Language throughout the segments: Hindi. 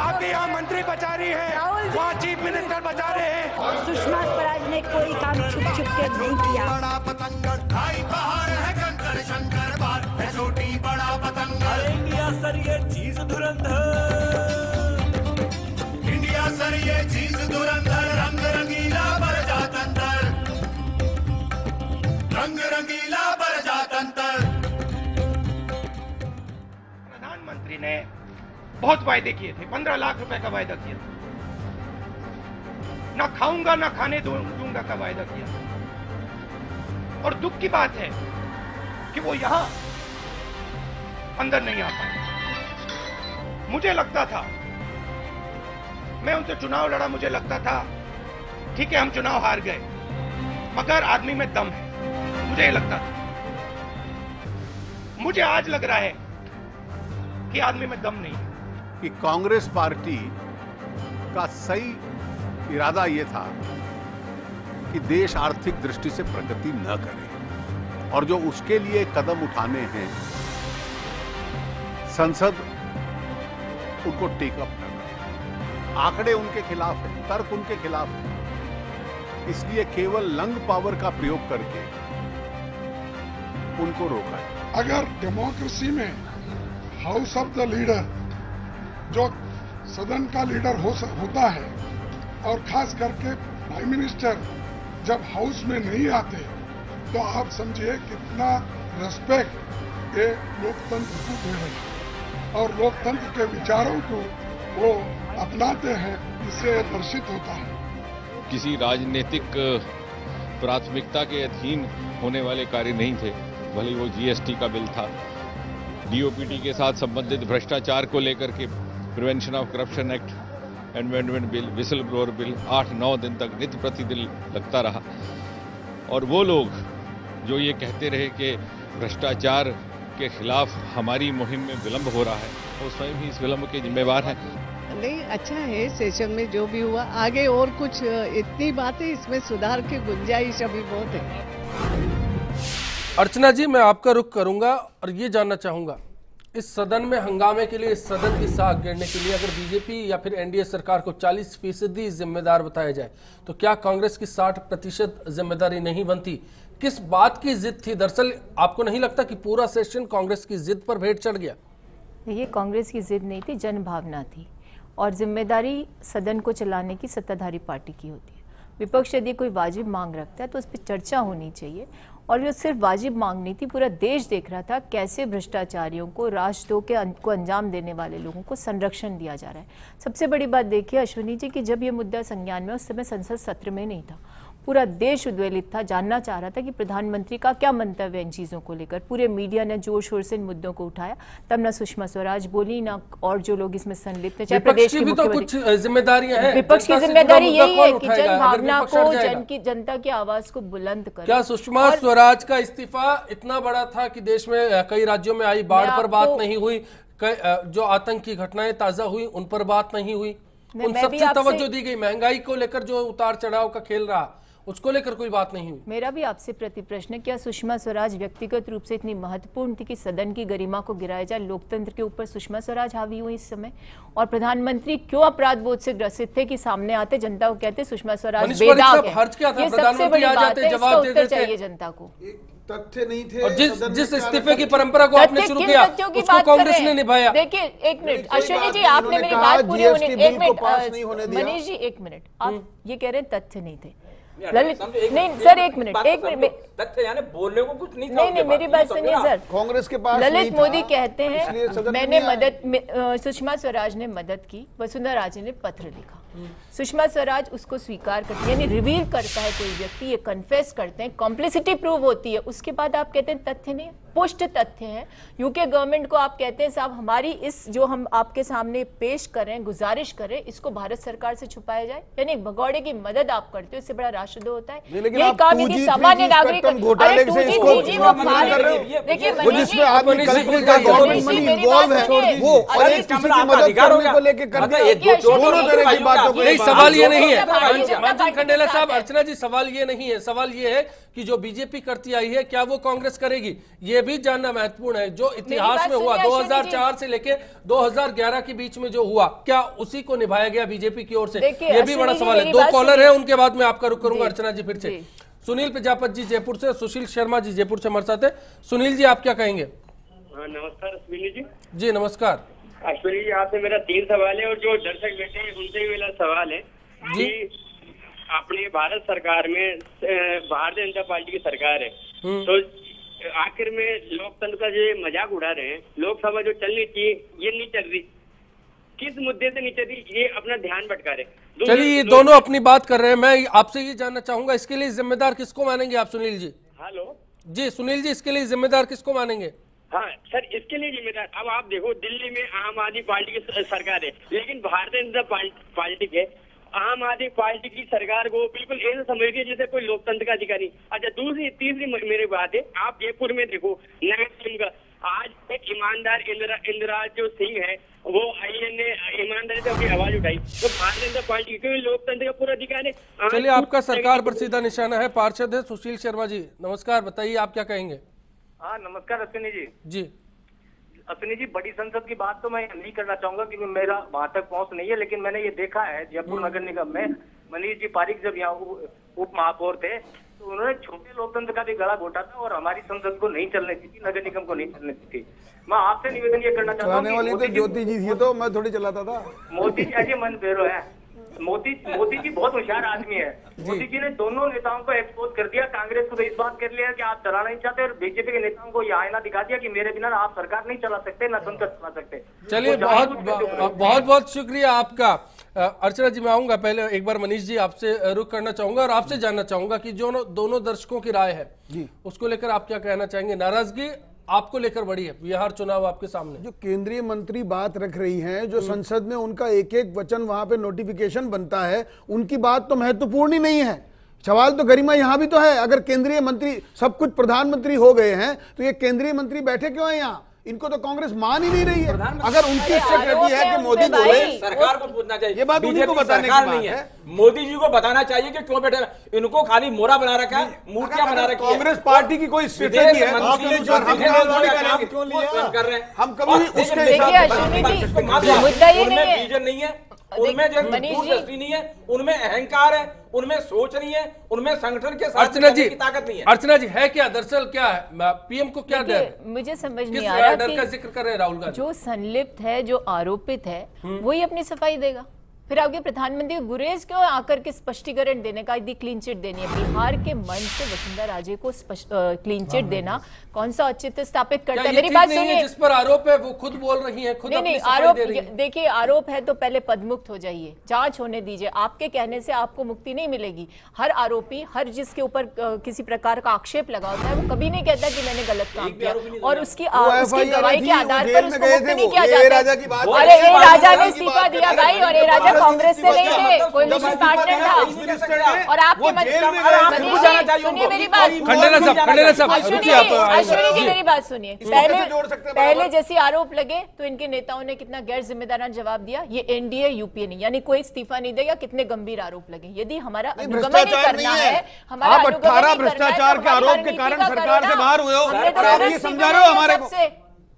आपके यहाँ मंत्री बचा रही है, वहाँ चीफ मिनिस्टर बचा रहे हैं। सुषमा स्वराज ने कोई काम छुप छुप के नहीं किया। बड़ा पतंगड़ भाई पहाड़ है कंकड़ शंकर बात है छोटी बड़ा पतंगड़। इंडिया सर ये चीज धुरंधर, इंडिया सर ये चीज धुरंधर, रंग रंगीला बर जात अंदर, रंग रंगीला बर जात अंदर। प्रधानमंत्री ने बहुत वायदे किए थे, 15 लाख रुपए का वायदा किया था, ना खाऊंगा ना खाने दूंगा का वायदा किया था। और दुख की बात है कि वो यहां अंदर नहीं आ पाए। मुझे लगता था, मैं उनसे चुनाव लड़ा, मुझे लगता था ठीक है हम चुनाव हार गए, मगर आदमी में दम है, मुझे लगता था। मुझे आज लग रहा है कि आदमी में दम नहीं है। कि कांग्रेस पार्टी का सही इरादा यह था कि देश आर्थिक दृष्टि से प्रगति न करे, और जो उसके लिए कदम उठाने हैं संसद उनको टेकअप कर रही है। आंकड़े उनके खिलाफ है, तर्क उनके खिलाफ है, इसलिए केवल लंग पावर का प्रयोग करके उनको रोका है। अगर डेमोक्रेसी में हाउस ऑफ द लीडर, जो सदन का लीडर होता है, और खास करके प्राइम मिनिस्टर जब हाउस में नहीं आते, तो आप समझिए कितना रेस्पेक्ट ये लोकतंत्र को दे रहे हैं, और लोकतंत्र के विचारों को वो अपनाते हैं, इससे दर्शित होता है। किसी राजनीतिक प्राथमिकता के अधीन होने वाले कार्य नहीं थे, भले वो जीएसटी का बिल था, डीओपीटी के साथ संबंधित भ्रष्टाचार को लेकर के prevention of corruption act amendment bill, whistle blower bill 8-9 दिन तक नित्य प्रतिदिन लगता रहा। और वो लोग जो ये कहते रहे कि भ्रष्टाचार के खिलाफ हमारी मुहिम में विलंब हो रहा है, वो स्वयं ही इस विलंब के जिम्मेवार हैं। नहीं, अच्छा है सेशन में जो भी हुआ, आगे और कुछ इतनी बातें, इसमें सुधार की गुंजाइश अभी बहुत है। अर्चना जी, मैं आपका रुख करूंगा और ये जानना चाहूंगा, इस सदन में हंगामे के लिए, इस सदन की साख गिरने के लिए अगर बीजेपी या फिर एनडीए सरकार को 40% जिम्मेदार बताया जाए, तो क्या कांग्रेस की 60% जिम्मेदारी नहीं बनती? किस बात की जिद थी? दरअसल आपको नहीं लगता कि पूरा सेशन कांग्रेस की जिद पर भेंट चढ़ गया? ये कांग्रेस की जिद नहीं थी, जनभावना थी, और जिम्मेदारी सदन को चलाने की सत्ताधारी पार्टी की होती है। विपक्ष यदि कोई वाजिब मांग रखता है तो उस पर चर्चा होनी चाहिए, और ये सिर्फ वाजिब मांग नहीं थी, पूरा देश देख रहा था कैसे भ्रष्टाचारियों को, राजद्रोह को अंजाम देने वाले लोगों को संरक्षण दिया जा रहा है। सबसे बड़ी बात देखिए अश्विनी जी कि जब ये मुद्दा संज्ञान में, उस समय संसद सत्र में नहीं था, पूरा देश उद्वेलित था, जानना चाह रहा था कि प्रधानमंत्री का क्या मंतव्य है इन चीज़ों को लेकर। पूरे मीडिया ने जोर शोर से इन मुद्दों को उठाया, तब ना सुषमा स्वराज बोली, ना और जो लोग इसमें संलिप्त हैं, चाहे प्रदेश की तो कुछ जिम्मेदारियां हैं। विपक्ष की जिम्मेदारी यही है कि जन भावना को, जनता की आवाज को बुलंद करें। क्या सुषमा स्वराज का इस्तीफा इतना बड़ा था कि देश में कई राज्यों में आई बाढ़ पर बात नहीं हुई, जो आतंकी घटनाएं ताजा हुई उन पर बात नहीं हुई, उन सबसे तवज्जो दी गई, महंगाई को लेकर जो उतार चढ़ाव का खेल रहा उसको लेकर कोई बात नहीं हुई? मेरा भी आपसे प्रति प्रश्न है, क्या सुषमा स्वराज व्यक्तिगत रूप से इतनी महत्वपूर्ण थी कि सदन की गरिमा को गिराया जाए? लोकतंत्र के ऊपर सुषमा स्वराज हावी हुई इस समय, और प्रधानमंत्री क्यों अपराध बोध से ग्रसित थे कि सामने आते जनता को कहते सुषमा स्वराज बेदाग है? ये सबसे बड़ी बात है, इसका उत्तर चाहिए जनता को। तथ्य नहीं थे, और जिस इस्तीफे की परंपरा को आपने शुरू किया उसको कांग्रेस ने निभाया। देखिए एक मिनट अश्विनी जी, आपने मेरी बात पूरी होने, एक मिनट मनीष जी, एक मिनट, आप ये कह रहे हैं तथ्य नहीं थे। ललित नहीं सर, एक मिनट तथ्य यानी बोलने को कुछ नहीं था। नहीं, मेरी बात सुनिए सर। कांग्रेस के पास ललित मोदी कहते हैं मैंने मदद, सुषमा स्वराज ने मदद की, वसुंधरा राजे ने पत्र लिखा, सुषमा स्वराज उसको स्वीकार करती है, यानी रिवील करता है कोई व्यक्ति, ये कन्फेस करते हैं, कॉम्प्लिसिटी प्रूव होती है, उसके बाद आप कहते हैं तथ्य नहीं, पुष्ट तथ्य है। यूके गवर्नमेंट को आप कहते हैं साहब हमारी इस जो हम आपके सामने पेश करें, गुजारिश करें, इसको भारत सरकार से छुपाया जाए, यानी भगौड़े की मदद आप करते हो, इससे बड़ा राष्ट्रद्रोह होता है। ये काम यदि सामान्य नागरिक, घोटाले से इसको देखिए मनीष जी, नहीं, सवाल ये नहीं है मंथन खंडेला साहब, अर्चना जी, सवाल ये नहीं है। सवाल ये है कि जो बीजेपी करती आई है क्या वो कांग्रेस करेगी, ये भी जानना महत्वपूर्ण है। जो इतिहास में हुआ 2004 से लेके 2011 के बीच में जो हुआ, क्या उसी को निभाया गया बीजेपी की ओर से, ये भी बड़ा सवाल है। 2 कॉलर है, उनके बाद में आपका रुख करूंगा अर्चना जी फिर से। सुनील प्रजापति जी जयपुर से, सुशील शर्मा जी जयपुर से हमारे साथ है। सुनील जी, आप क्या कहेंगे? नमस्कार अश्विनी जी। जी नमस्कार अश्विनी जी, आपसे मेरा 3 सवाल है और जो दर्शक बैठे हैं उनसे भी मेरा सवाल है कि अपनी भारत सरकार में भारतीय जनता पार्टी की सरकार है, तो आखिर में लोकतंत्र का जो मजाक उड़ा रहे हैं, लोकसभा जो चलनी चाहिए ये नहीं चल रही, किस मुद्दे से नहीं चल रही, ये अपना ध्यान भटका रहे। चलिए, ये दोनों अपनी बात कर रहे हैं, मैं आपसे ये जानना चाहूंगा इसके लिए जिम्मेदार किसको मानेंगे आप सुनील जी? हेलो जी सुनील जी, इसके लिए जिम्मेदार किसको मानेंगे? हाँ सर, इसके लिए जिम्मेदार, अब आप देखो दिल्ली में आम आदमी पार्टी की सरकार है, लेकिन भारतीय जनता पार्टी के आम आदमी पार्टी की सरकार को बिल्कुल ऐसे समझ रही है जैसे कोई लोकतंत्र का अधिकारी। अच्छा, तीसरी मेरी बात है, आप जयपुर में देखो नगर निगम का, आज एक ईमानदार इंदिरा जो सिंह है वो आईएन ने ईमानदारी से अपनी आवाज उठाई, तो भारतीय जनता पार्टी क्योंकि लोकतंत्र का पूरा अधिकार है। चलिए, आपका सरकार पर सीधा निशाना है। पार्षद है सुशील शर्मा जी, नमस्कार, बताइए आप क्या कहेंगे? हाँ नमस्कार अश्विनी जी। जी अश्विनी जी, बड़ी संसद की बात तो मैं नहीं करना चाहूंगा क्योंकि मेरा वहां तक पहुंच नहीं है, लेकिन मैंने ये देखा है जयपुर नगर निगम में मनीष जी पारिक जब यहाँ उप महापौर थे तो उन्होंने छोटे लोकतंत्र का भी गला घोटा था और हमारी संसद को नहीं चलने दी थी, नगर निगम को नहीं चलने दी थी। मैं आपसे निवेदन ये करना चाहता हूँ, वाली तो ज्योति जी थी, तो मैं थोड़ी चलाता था। मोदी जी अजय मन फेरो है, मोदी जी बहुत होशियार आदमी है। मोदी जी ने दोनों नेताओं को एक्सपोज कर दिया, कांग्रेस को तो इस बात कर लिया कि आप चलाना नहीं चाहते, और बीजेपी के नेताओं को यह आईना दिखा दिया कि मेरे बिना आप सरकार नहीं चला सकते, ना संसद चला सकते। चलिए, बहुत बहुत शुक्रिया आपका। अर्चना जी, मैं आऊंगा, पहले एक बार मनीष जी आपसे रुख करना चाहूंगा और आपसे जानना चाहूंगा कि जो दोनों दर्शकों की राय है उसको लेकर आप क्या कहना चाहेंगे? नाराजगी आपको लेकर बड़ी है, बिहार चुनाव आपके सामने, जो केंद्रीय मंत्री बात रख रही हैं, जो संसद में उनका एक एक वचन वहां पे नोटिफिकेशन बनता है, उनकी बात तो महत्वपूर्ण ही नहीं है। सवाल तो गरिमा यहां भी तो है, अगर केंद्रीय मंत्री सब कुछ प्रधानमंत्री हो गए हैं तो ये केंद्रीय मंत्री बैठे क्यों है यहाँ? इनको तो कांग्रेस मान ही नहीं रही है। अगर उनकी इच्छा रहती है कि मोदी बोले, सरकार को पूछना चाहिए, ये बात उन्हीं को बताने की बात है। मोदी जी को बताना चाहिए कि क्यों बैठे, इनको खाली मोरा बना रखा है, मूर्तियां बना रखी है। कांग्रेस पार्टी की कोई स्ट्रेटेजी है, हम कभी उसके उनमें विजन नहीं है, उनमें जो दूरदृष्टि नहीं है, उनमें अहंकार है, उनमें सोच नहीं है, उनमें संगठन के साथ की ताकत नहीं है। अर्चना जी, है क्या दरअसल, क्या है पीएम को क्या डर? मुझे समझ नहीं आ रहा डर का जिक्र कर रहे हैं राहुल गांधी। जो संलिप्त है, जो आरोपित है, वही अपनी सफाई देगा। फिर आपके प्रधानमंत्री को गुरेज क्यों आकर के स्पष्टीकरण देने का, यदि क्लीन चिट देनी है बिहार के मंच से वसुंधरा राजे को क्लीन चिट देना कौन सा औचित्य स्थापित करता है? मेरी बात सुनिए, जिस पर आरोप है वो खुद बोल रही है, खुद नहीं आरोप, देखिए आरोप है तो पहले पदमुक्त हो जाइए, जांच होने दीजिए। आपके कहने से आपको मुक्ति नहीं मिलेगी। हर आरोपी, हर जिसके ऊपर किसी प्रकार का आक्षेप लगा होता है, वो कभी नहीं कहता कि मैंने गलत काम किया, और उसकी गवाही के आधार पर उसको मुक्त नहीं किया जाता। अरे ए राजा ने इस्तीफा दिया भाई, और ए राजा कांग्रेस से नहीं थे, कोलिशन पार्टनर था। और आपके सुनिए मेरी बात, खंडेला साहब अश्विनी जी मेरी बात सुनिए, पहले जैसे आरोप लगे तो इनके नेताओं ने कितना गैर जिम्मेदाराना जवाब दिया। ये एनडीए यूपीए नहीं, यानी कोई इस्तीफा नहीं देगा, कितने गंभीर आरोप लगे। यदि हमारा अनुगमन ही करना है, हमारा आप 18 भ्रष्टाचार के आरोप के कारण सरकार से बाहर हुए हो, और ये समझा रहे हो हमारे को।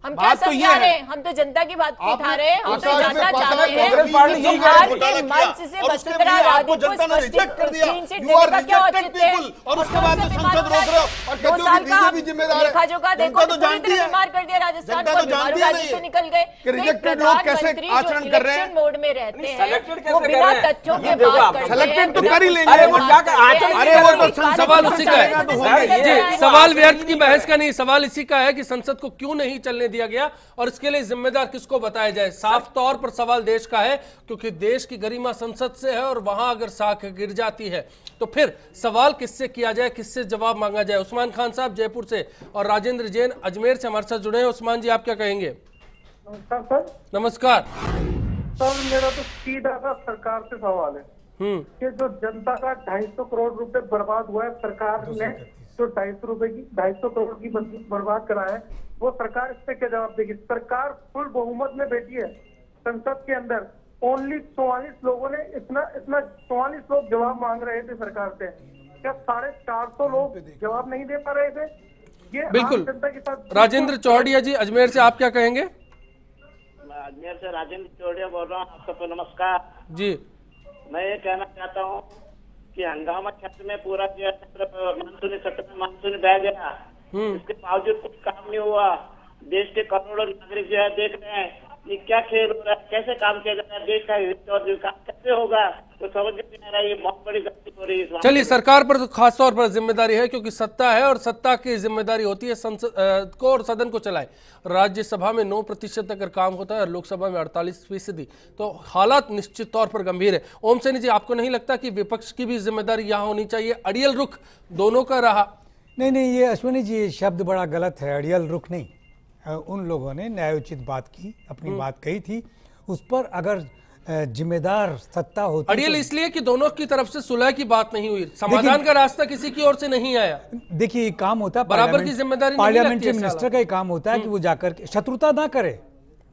हम क्या समझा रहे हैं? हम तो जनता की बात उठा रहे हैं, हम तो जानना चाहते हैं बिहार के मंच से वसुंधरा राजे को क्लीन चिट देने का क्या औचित्य है? और उसके बाद तो संसद रोक रहे हो और कहते हो कि बीजेपी जिम्मेदार है। लेखा जोखा देखो, तो जानती है, बीमार कर दिया राजस्थान को, बीमारू राज्य से निकल गए। रिजेक्टेड लोग कैसे आचरण कर रहे हैं, मोड में रहते हैं, वो बिना तथ्यों के बात करते हैं। सेलेक्टेड तो कर ही लेंगे। अरे वो तो सवाल उसी का है जी, सवाल व्यर्थ की बहस का नहीं, सवाल इसी का है कि संसद को क्यों नहीं चलने दिया गया और इसके लिए जिम्मेदार किसको बताया जाए। साफ तौर पर सवाल देश का है, क्योंकि देश की गरिमा संसद से है, और वहां अगर साख गिर जाती है तो फिर सवाल किससे किया जाए, किससे जवाब मांगा जाए। उस्मान खान साहब जयपुर से और राजेंद्र जैन अजमेर से हमारे साथ जुड़े हैं। उस्मान जी, आप क्या कहेंगे? नमस्कार सर। नमस्कार सर, मेरा तो सीधा सा सरकार से सवाल है कि जो जनता का 250 करोड़ रुपए बर्बाद हुआ है, सरकार ने जो 250 करोड़ की बर्बाद करा है, वो सरकार इस पे क्या जवाब देगी? सरकार फुल बहुमत में बैठी है संसद के अंदर, ओनली 44 लोगों ने इतना 44 लोग जवाब मांग रहे थे सरकार से। क्या 450 लोग जवाब नहीं दे पा रहे थे? ये बिल्कुल। जनता के साथ। राजेंद्र चौड़िया जी अजमेर से, आप क्या कहेंगे? मैं अजमेर से राजेंद्र चौड़िया बोल रहा हूँ। आप सबको नमस्कार जी। मैं ये कहना चाहता हूँ कि हंगामा क्षेत्र में पूरा जो है मानसूनी सत्र में मानसून बह गया, इसके बावजूद कुछ काम नहीं हुआ। देश के करोड़ों नागरिक जो है देख रहे हैं ये क्या खेल हो रहा है, कैसे काम किया जा रहा है, देश का हित और विकास कैसे होगा, तो समझ में नहीं आ रहा है। ये बहुत बड़ी गलती हो रही है। चलिए, सरकार पर तो खास तौर पर जिम्मेदारी है, क्योंकि सत्ता है और सत्ता की जिम्मेदारी होती है संसद को और सदन को चलाए। राज्यसभा में 9% अगर काम होता है और लोकसभा में 48%, तो हालात निश्चित तौर पर गंभीर है। ओम सैनी जी, आपको नहीं लगता कि विपक्ष की भी जिम्मेदारी यहाँ होनी चाहिए? अड़ियल रुख दोनों का रहा। नहीं, ये अश्विनी जी, ये शब्द बड़ा गलत है। अड़ियल रुख नहीं, उन लोगों ने न्यायोचित बात की, अपनी बात कही थी, उस पर अगर जिम्मेदार सत्ता होती। अड़ियल इसलिए कि दोनों की तरफ से सुलह की बात नहीं हुई, समाधान का रास्ता किसी की ओर से नहीं आया। देखिए, काम होता है बराबर की जिम्मेदारी पार्लियामेंट्री मिनिस्टर का ही काम होता है कि वो जाकर के शत्रुता ना करे,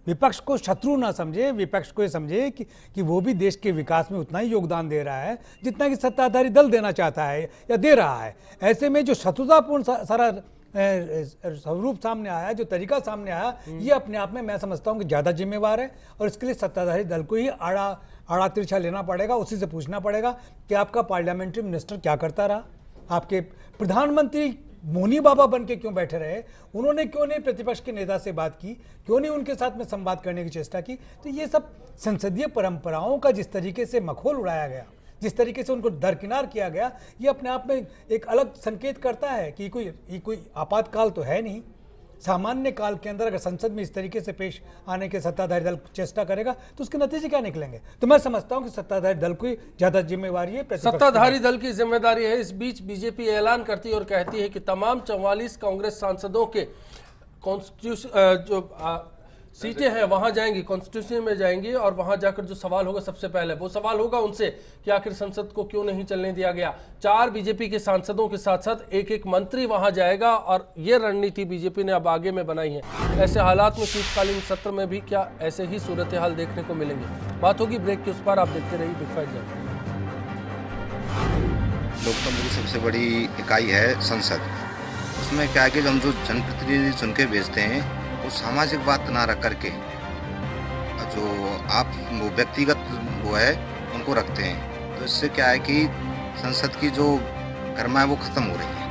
विपक्ष को शत्रु ना समझे, विपक्ष को ये समझे कि वो भी देश के विकास में उतना ही योगदान दे रहा है जितना कि सत्ताधारी दल देना चाहता है या दे रहा है। ऐसे में जो शत्रुतापूर्ण सारा स्वरूप सामने आया, जो तरीका सामने आया, ये अपने आप में मैं समझता हूँ कि ज़्यादा जिम्मेवार है और इसके लिए सत्ताधारी दल को ही आड़ा तिरछा लेना पड़ेगा, उसी से पूछना पड़ेगा कि आपका पार्लियामेंट्री मिनिस्टर क्या करता रहा, आपके प्रधानमंत्री मोनी बाबा बन के क्यों बैठे रहे, उन्होंने क्यों नहीं प्रतिपक्ष के नेता से बात की, क्यों नहीं उनके साथ में संवाद करने की चेष्टा की। तो ये सब संसदीय परंपराओं का जिस तरीके से मखौल उड़ाया गया, जिस तरीके से उनको दरकिनार किया गया, ये अपने आप में एक अलग संकेत करता है कि कोई आपातकाल तो है नहीं। सामान्य काल के अंदर अगर संसद में इस तरीके से पेश आने के सत्ताधारी दल चेष्टा करेगा तो उसके नतीजे क्या निकलेंगे। तो मैं समझता हूं कि सत्ताधारी दल को ज्यादा जिम्मेवारी है, सत्ताधारी दल की जिम्मेदारी है। इस बीच बीजेपी ऐलान करती है और कहती है कि तमाम 44 कांग्रेस सांसदों के कॉन्स्टिट्यूशन जो सीटें हैं वहां जाएंगी, कॉन्स्टिट्यूशन में जाएंगी और वहां जाकर जो सवाल होगा, सबसे पहले वो सवाल होगा उनसे कि आखिर संसद को क्यों नहीं चलने दिया गया। 4 बीजेपी के सांसदों के साथ साथ एक मंत्री वहां जाएगा और ये रणनीति बीजेपी ने अब आगे में बनाई है। ऐसे हालात में शीतकालीन सत्र में भी क्या ऐसे ही सूरत हाल देखने को मिलेंगे? बात होगी ब्रेक के उस पार। आप देखते रहिए बिग फाइट। लोकतंत्र की सबसे बड़ी इकाई है संसद। उसमें क्या है कि हम जो जनप्रतिनिधि चुन के भेजते हैं वो सामाजिक बात ना रख करके जो आप वो व्यक्तिगत वो है उनको रखते हैं। तो इससे क्या है कि संसद की जो गरिमा है वो खत्म हो रही है।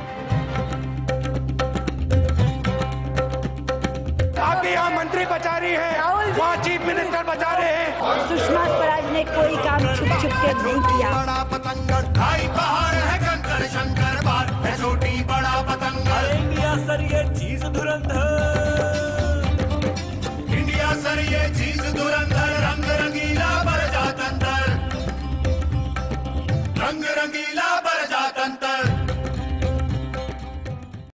आपके यहाँ मंत्री बचा रही है, वहाँ चीफ मिनिस्टर बचा रहे हैं। सुषमा स्वराज ने कोई काम छुप छुप के नहीं किया। बड़ा पतंग ढाई पहाड़ है कंकड़ शंकर बार है छोटी बड़ा पतंग। इंडिया सर ये चीज धुरंधर।